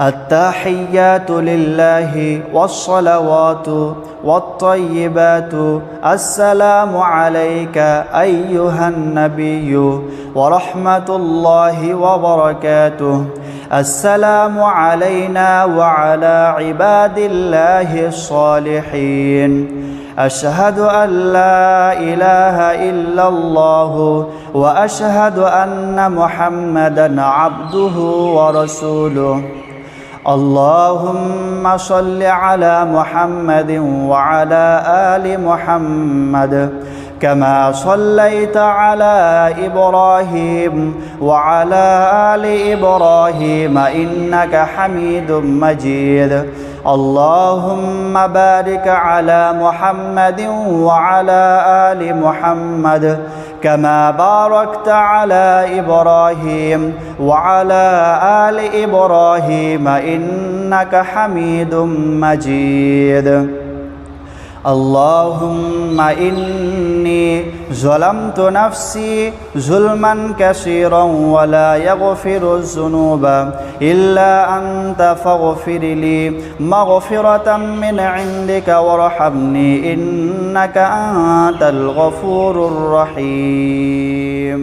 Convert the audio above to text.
التحيات لله والصلوات والطيبات السلام عليك أيها النبي ورحمة الله وبركاته. السلام علينا وعلى عباد الله الصالحين. أشهد أن لا إله إلا الله وأشهد أن محمدًا عبده ورسوله. اللهم صل على محمد وعلى آل محمد كما صليت على إبراهيم وعلى آل إبراهيم إنك حميد مجيد. اللهم بارك على محمد وعلى آل محمد كما باركت على إبراهيم وعلى آل إبراهيم إنك حميد مجيد. اللهم إني ظلمت نفسي ظلما كثيرا ولا يغفر الذنوب إلا أنت فاغفر لي مغفرة من عندك وارحمني إنك أنت الغفور الرحيم.